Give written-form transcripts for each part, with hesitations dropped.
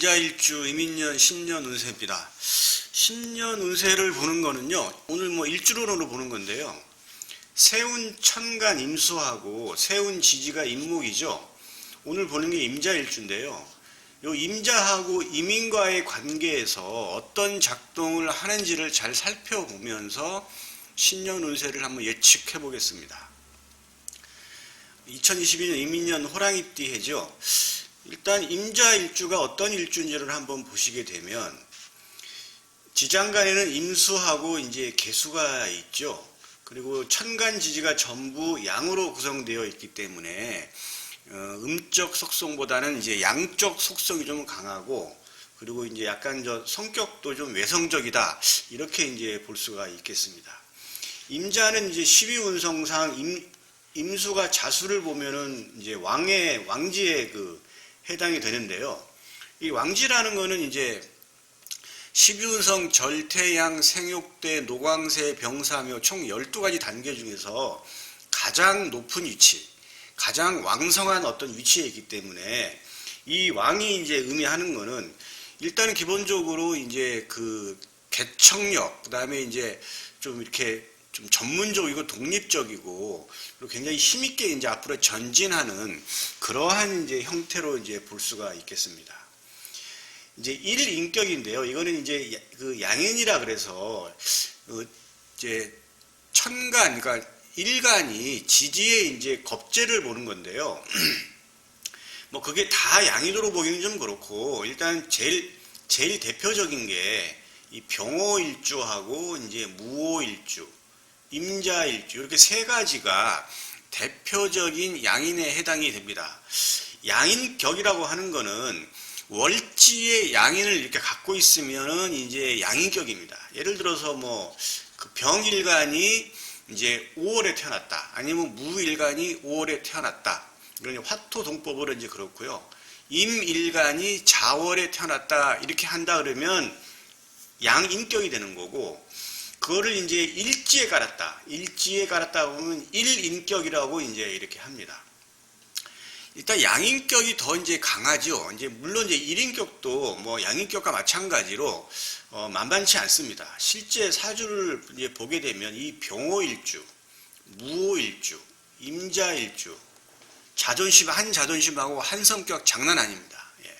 임자일주 이민년 10년 운세입니다. 10년 운세를 보는 거는요, 오늘 일주론으로 보는 건데요. 세운 천간 임수하고 세운 지지가 임목이죠. 오늘 보는 게 임자일주인데요. 요 임자하고 임인과의 관계에서 어떤 작동을 하는지를 잘 살펴보면서 10년 운세를 한번 예측해 보겠습니다. 2022년 이민년 호랑이띠 해죠. 일단 임자일주가 어떤 일주인지를 한번 보시게 되면 지장간에는 임수하고 이제 개수가 있죠. 그리고 천간지지가 전부 양으로 구성되어 있기 때문에 음적 속성보다는 이제 양적 속성이 좀 강하고, 그리고 이제 약간 성격도 좀 외성적이다, 이렇게 이제 볼 수가 있겠습니다. 임자는 이제 12운성상 임수가 자수를 보면은 이제 왕지에 해당이 되는데요. 이 왕지라는 거는 이제 12운성 절태양 생육대 노광세 병사묘 총 12가지 단계 중에서 가장 높은 위치, 가장 왕성한 어떤 위치에 있기 때문에 이 왕이 이제 의미하는 거는 일단은 기본적으로 이제 개척력, 그다음에 이제 좀 이렇게 좀 전문적이고 독립적이고, 그리고 굉장히 힘있게 이제 앞으로 전진하는 그러한 이제 형태로 이제 볼 수가 있겠습니다. 이제 일인격인데요. 이거는 이제 양인이라 그래서 이제 천간, 그러니까 일간이 지지에 이제 겁재를 보는 건데요. 그게 다 양인으로 보기는 좀 그렇고, 일단 제일 대표적인 게 이 병호일주하고 이제 무호일주, 임자일주, 이렇게 세 가지가 대표적인 양인에 해당이 됩니다. 양인격이라고 하는 거는 월지의 양인을 이렇게 갖고 있으면은 이제 양인격입니다. 예를 들어서 병일간이 이제 5월에 태어났다, 아니면 무일간이 5월에 태어났다, 이런 화토동법으로 이제 그렇고요. 임일간이 자월에 태어났다, 이렇게 한다 그러면 양인격이 되는 거고, 그거를 이제 일지에 깔았다 보면 일인격이라고 이제 이렇게 합니다. 일단 양인격이 더 이제 강하죠. 이제 물론 이제 일인격도 양인격과 마찬가지로 만만치 않습니다. 실제 사주를 이제 보게 되면 이 병호일주, 무호일주, 임자일주, 한 자존심하고 한 성격 장난 아닙니다. 예.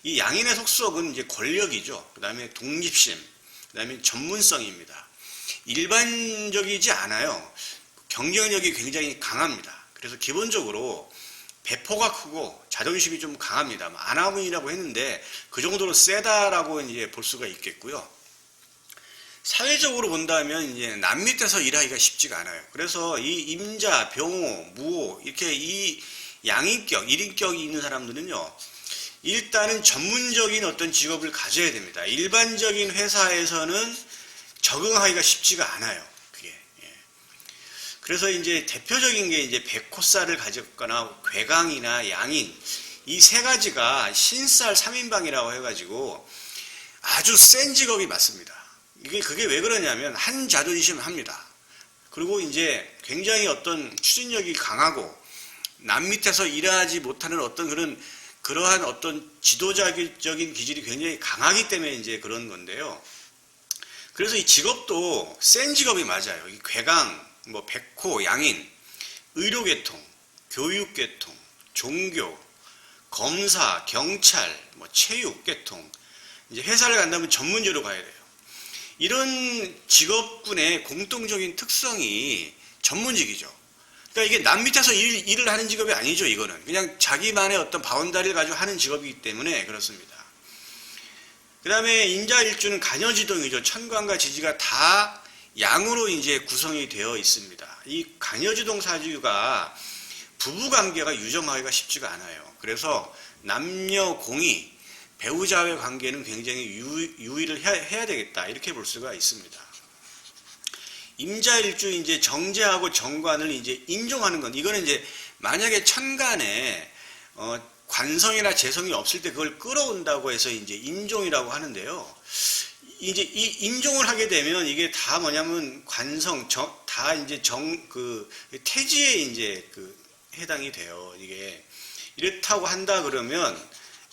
이 양인의 속성은 이제 권력이죠. 그 다음에 독립심, 그 다음에 전문성입니다. 일반적이지 않아요. 경쟁력이 굉장히 강합니다. 그래서 기본적으로 배포가 크고 자존심이 좀 강합니다. 안하문이라고 했는데 그 정도로 세다라고 이제 볼 수가 있겠고요. 사회적으로 본다면 이제 남 밑에서 일하기가 쉽지가 않아요. 그래서 이 임자, 병호, 무호, 이렇게 이 양인격, 일인격이 있는 사람들은요, 일단은 전문적인 어떤 직업을 가져야 됩니다. 일반적인 회사에서는 적응하기가 쉽지가 않아요. 그게. 예. 그래서 이제 대표적인 게 이제 백호살을 가졌거나 괴강이나 양인, 이 세 가지가 신살 3인방이라고 해가지고 아주 센 직업이 맞습니다. 그게 왜 그러냐면 한 자존심 합니다. 그리고 이제 굉장히 어떤 추진력이 강하고 남 밑에서 일하지 못하는 그러한 어떤 지도자적인 기질이 굉장히 강하기 때문에 이제 그런 건데요. 그래서 이 직업도 센 직업이 맞아요. 이 괴강, 백호, 양인, 의료계통, 교육계통, 종교, 검사, 경찰, 체육계통, 이제 회사를 간다면 전문직으로 가야 돼요. 이런 직업군의 공통적인 특성이 전문직이죠. 그러니까 이게 남 밑에서 일을 하는 직업이 아니죠. 이거는 그냥 자기만의 어떤 바운다리를 가지고 하는 직업이기 때문에 그렇습니다. 그 다음에 임자일주는 간여지동이죠. 천간과 지지가 다 양으로 이제 구성이 되어 있습니다. 이 간여지동 사주가 부부관계가 유정하기가 쉽지가 않아요. 그래서 남녀 공이, 배우자의 관계는 굉장히 유의를 해야 되겠다, 이렇게 볼 수가 있습니다. 임자일주 이제 정제하고 정관을 이제 인종하는 건, 이거는 이제 만약에 천간에 관성이나 재성이 없을 때 그걸 끌어온다고 해서 이제 인종이라고 하는데요. 이제 이 인종을 하게 되면 이게 다 뭐냐면 관성, 다 이제 태지에 이제 해당이 돼요. 이게 이렇다고 한다 그러면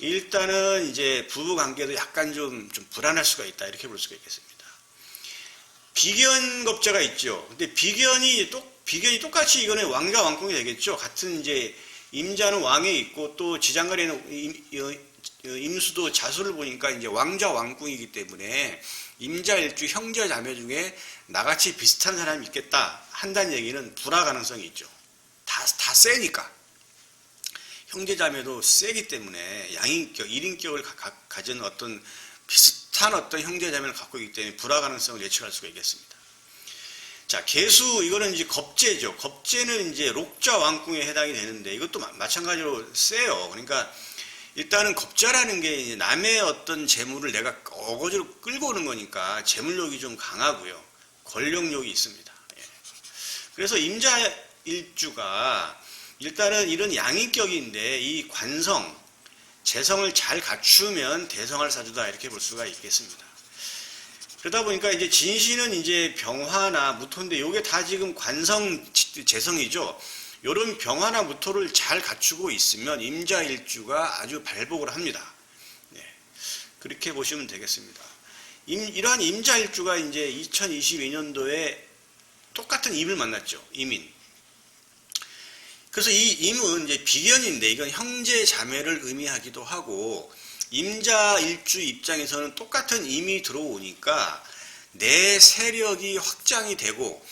일단은 이제 부부 관계도 약간 좀 불안할 수가 있다. 이렇게 볼 수가 있겠습니다. 비견겁자가 있죠. 근데 비견이 똑같이 이거는 왕자 왕궁이 되겠죠. 같은 이제 임자는 왕에 있고 또 지장간에는 임수도 자수를 보니까 이제 왕자 왕궁이기 때문에 임자 일주 형제 자매 중에 나같이 비슷한 사람이 있겠다 한다는 얘기는 불화 가능성이 있죠. 다 세니까. 형제 자매도 세기 때문에 양인격, 일인격을 가진 어떤 비슷한 어떤 형제 자매를 갖고 있기 때문에 불화 가능성을 예측할 수가 있겠습니다. 자, 계수, 이거는 이제 겁재죠. 겁재는 이제 록자 왕궁에 해당이 되는데 이것도 마찬가지로 세요. 그러니까 일단은 겁자라는 게 이제 남의 어떤 재물을 내가 어거지로 끌고 오는 거니까 재물욕이 좀 강하고요. 권력욕이 있습니다. 예. 그래서 임자 일주가 일단은 이런 양인격인데 이 관성, 재성을 잘 갖추면 대성할 사주다 이렇게 볼 수가 있겠습니다. 그러다 보니까 이제 진신은 이제 병화나 무토인데 이게 다 지금 관성, 재성이죠. 이런 병화나 무토를 잘 갖추고 있으면 임자일주가 아주 발복을 합니다. 네. 그렇게 보시면 되겠습니다. 이러한 임자일주가 이제 2022년도에 똑같은 임을 만났죠. 임인. 그래서 이 임은 이제 비견인데 이건 형제 자매를 의미하기도 하고 임자일주 입장에서는 똑같은 임이 들어오니까 내 세력이 확장이 되고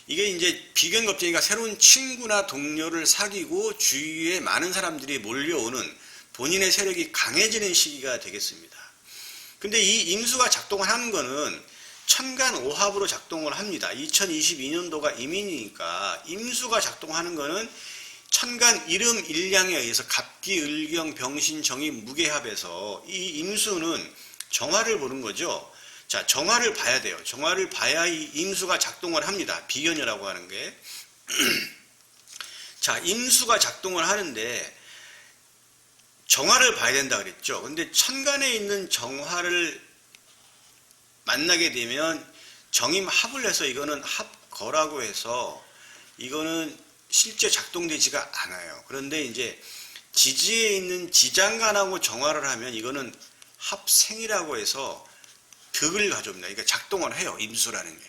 이게 이제 비견겁쟁이가 새로운 친구나 동료를 사귀고 주위에 많은 사람들이 몰려오는 본인의 세력이 강해지는 시기가 되겠습니다. 근데 이 임수가 작동을 하는 거는 천간오합으로 작동을 합니다. 2022년도가 임인이니까 임수가 작동하는 거는 천간 이름 일량에 의해서 갑기, 을경, 병신, 정이, 무게합에서 이 임수는 정화를 보는 거죠. 자, 정화를 봐야 돼요. 정화를 봐야 이 임수가 작동을 합니다. 비견이라고 하는 게. 자, 임수가 작동을 하는데 정화를 봐야 된다 그랬죠. 근데 천간에 있는 정화를 만나게 되면 정임합을 해서 이거는 합거라고 해서 이거는 실제 작동되지가 않아요. 그런데 이제 지지에 있는 지장간하고 정화를 하면 이거는 합생이라고 해서 득을 가져옵니다. 그러니까 작동을 해요. 임수라는 게.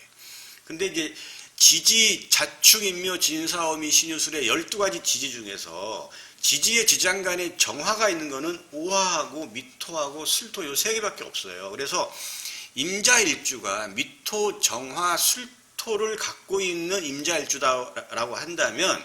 근데 이제 지지, 자축, 인묘, 진사오미, 신유술의 12가지 지지 중에서 지지의 지장간에 정화가 있는 거는 오화하고 미토하고 술토 요 3개밖에 없어요. 그래서 임자일주가 미토, 정화, 술토를 갖고 있는 임자일주다라고 한다면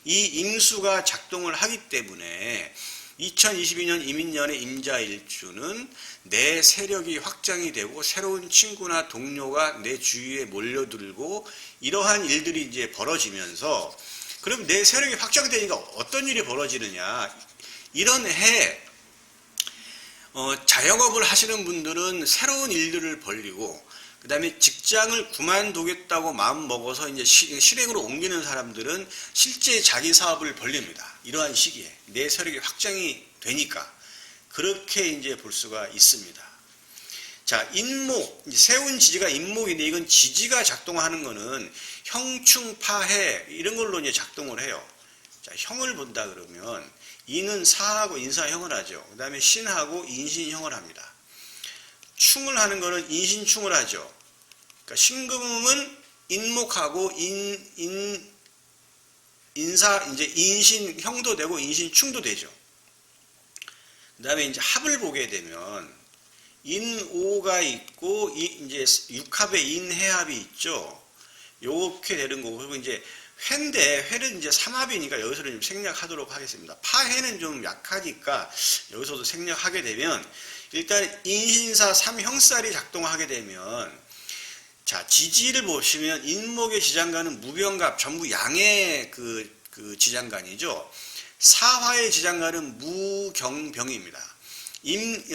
이 임수가 작동을 하기 때문에 2022년 이민년의 임자일주는 내 세력이 확장이 되고 새로운 친구나 동료가 내 주위에 몰려들고 이러한 일들이 이제 벌어지면서 그럼 내 세력이 확장되니까 어떤 일이 벌어지느냐. 이런 해 자영업을 하시는 분들은 새로운 일들을 벌리고 그 다음에 직장을 그만두겠다고 마음 먹어서 이제 실행으로 옮기는 사람들은 실제 자기 사업을 벌립니다. 이러한 시기에 내 세력이 확장이 되니까 그렇게 이제 볼 수가 있습니다. 자, 인목, 세운 지지가 인목인데 이건 지지가 작동하는 거는 형충, 파해 이런 걸로 이제 작동을 해요. 자, 형을 본다 그러면 인은 사하고 인사형을 하죠. 그 다음에 신하고 인신형을 합니다. 충을 하는 거는 인신충을 하죠. 그러니까 신금은 인목하고 인사 이제 인신형도 되고 인신충도 되죠. 그 다음에 이제 합을 보게 되면 인오가 있고 이제 육합의 인해합이 있죠. 요렇게 되는 거고 그리고 이제 회인데 회는 이제 삼합이니까 여기서는 좀 생략하도록 하겠습니다. 파해는 좀 약하니까 여기서도 생략하게 되면 일단 인신사 삼형살이 작동하게 되면 자 지지를 보시면 인목의 지장간은 무병갑 전부 양의 그 지장간이죠. 사화의 지장간은 무경병입니다.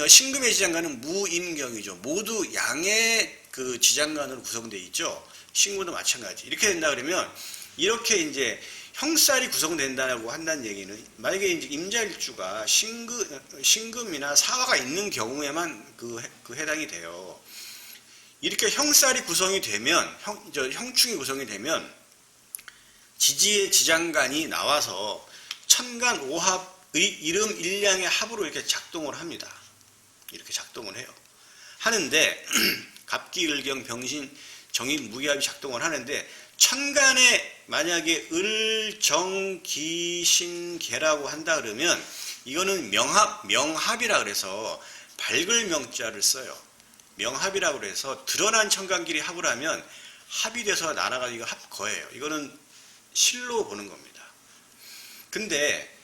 신금의 지장간은 무임경이죠. 모두 양의 그 지장간으로 구성되어 있죠. 신금도 마찬가지. 이렇게 된다 그러면 이렇게 이제 형살이 구성된다고 한다는 얘기는 만약에 이제 임자일주가 신금이나 사화가 있는 경우에만 그 해당이 돼요. 이렇게 형살이 구성이 되면 형충이 구성이 되면 지지의 지장간이 나와서 천간 오합 이름 일량의 합으로 이렇게 작동을 합니다. 이렇게 작동을 해요. 하는데 갑기을경 병신 정인 무기합이 작동을 하는데 천간에 만약에 을정기신계라고 한다 그러면 이거는 명합이라 그래서 밝을 명자를 써요. 명합이라고 그래서 드러난 천간끼리 합을 하면 합이 돼서 날아가지고 합거예요. 이거는 실로 보는 겁니다. 근데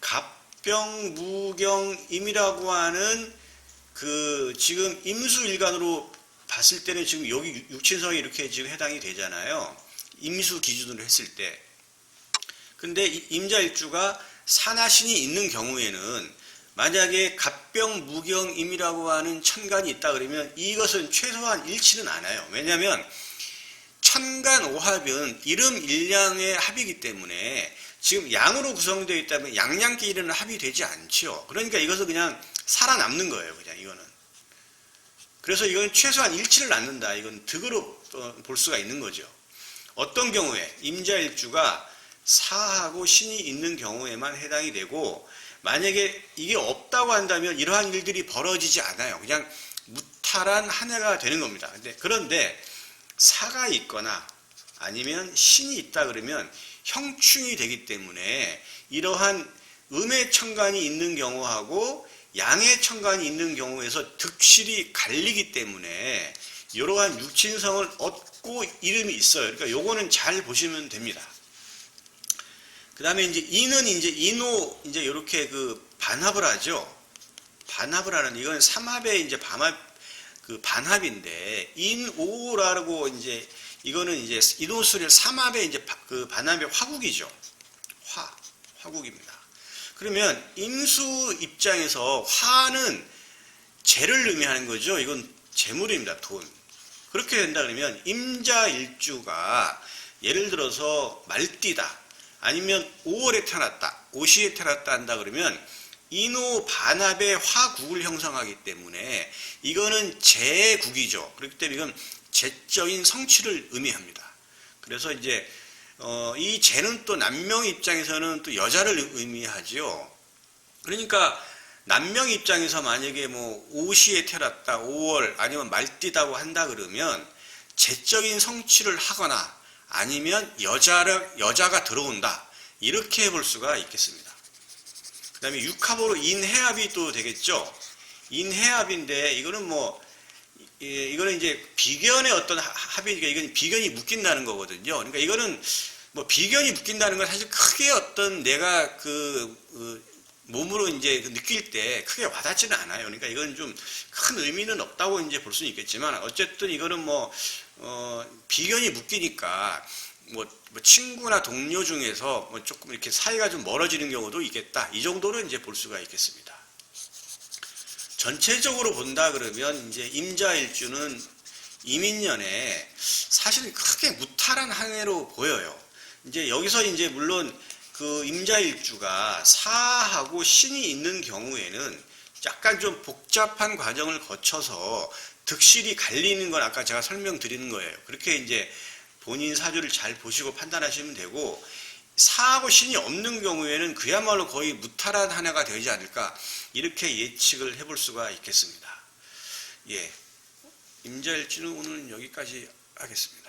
갑병무경임이라고 하는 그 지금 임수일간으로 봤을 때는 지금 여기 육친성이 이렇게 지금 해당이 되잖아요. 임수 기준으로 했을 때. 근데 임자일주가 산하신이 있는 경우에는 만약에 갑병무경임이라고 하는 천간이 있다 그러면 이것은 최소한 일치는 않아요. 왜냐하면 천간오합은 이름 일량의 합이기 때문에 지금 양으로 구성되어 있다면 양양끼리는 합이 되지 않죠. 그러니까 이것은 그냥 살아남는 거예요. 그냥 이거는. 그래서 이건 최소한 일치를 낳는다. 이건 득으로 볼 수가 있는 거죠. 어떤 경우에 임자일주가 사하고 신이 있는 경우에만 해당이 되고 만약에 이게 없다고 한다면 이러한 일들이 벌어지지 않아요. 그냥 무탈한 한 해가 되는 겁니다. 그런데 사가 있거나 아니면 신이 있다 그러면 형충이 되기 때문에 이러한 음의 천간이 있는 경우하고 양의 천간이 있는 경우에서 득실이 갈리기 때문에 이러한 육친성을 얻고 이름이 있어요. 그러니까 요거는 잘 보시면 됩니다. 그 다음에 이제 이는 이제 인호 이제 이렇게 그 반합을 하죠. 반합을 하는 이건 삼합의 이제 반합인데 인오라고 이제 이거는 이제 인호술의 삼합의 이제 그 반합의 화국이죠. 화국입니다. 그러면 임수 입장에서 화는 재를 의미하는 거죠. 이건 재물입니다. 돈. 그렇게 된다 그러면 임자일주가 예를 들어서 말띠다. 아니면 5월에 태어났다. 오시에 태어났다 한다 그러면 인호 반합의 화국을 형성하기 때문에 이거는 재국이죠. 그렇기 때문에 이건 재적인 성취를 의미합니다. 그래서 이제 이 재는 또 남명 입장에서는 또 여자를 의미하지요. 그러니까 남명 입장에서 만약에 뭐 오시에 태어났다, 5월 아니면 말띠다고 한다 그러면 재적인 성취를 하거나 아니면 여자가 들어온다. 이렇게 볼 수가 있겠습니다. 그 다음에 육합으로 인해합이 또 되겠죠. 인해합인데 이거는 이거는 이제 비견의 어떤 합이니까 이건 비견이 묶인다는 거거든요. 그러니까 이거는 뭐 비견이 묶인다는 건 사실 크게 어떤 내가 몸으로 이제 느낄 때 크게 와닿지는 않아요. 그러니까 이건 좀 큰 의미는 없다고 이제 볼 수는 있겠지만 어쨌든 이거는 비견이 묶이니까 친구나 동료 중에서 조금 이렇게 사이가 좀 멀어지는 경우도 있겠다. 이 정도는 이제 볼 수가 있겠습니다. 전체적으로 본다 그러면 이제 임자일주는 이민년에 사실은 크게 무탈한 한 해로 보여요. 이제 여기서 이제 물론 그 임자일주가 사하고 신이 있는 경우에는 약간 좀 복잡한 과정을 거쳐서 득실이 갈리는 건 아까 제가 설명드리는 거예요. 그렇게 이제 본인 사주를 잘 보시고 판단하시면 되고 사하고 신이 없는 경우에는 그야말로 거의 무탈한 한 해가 되지 않을까 이렇게 예측을 해볼 수가 있겠습니다. 예, 임자일주는 오늘 여기까지 하겠습니다.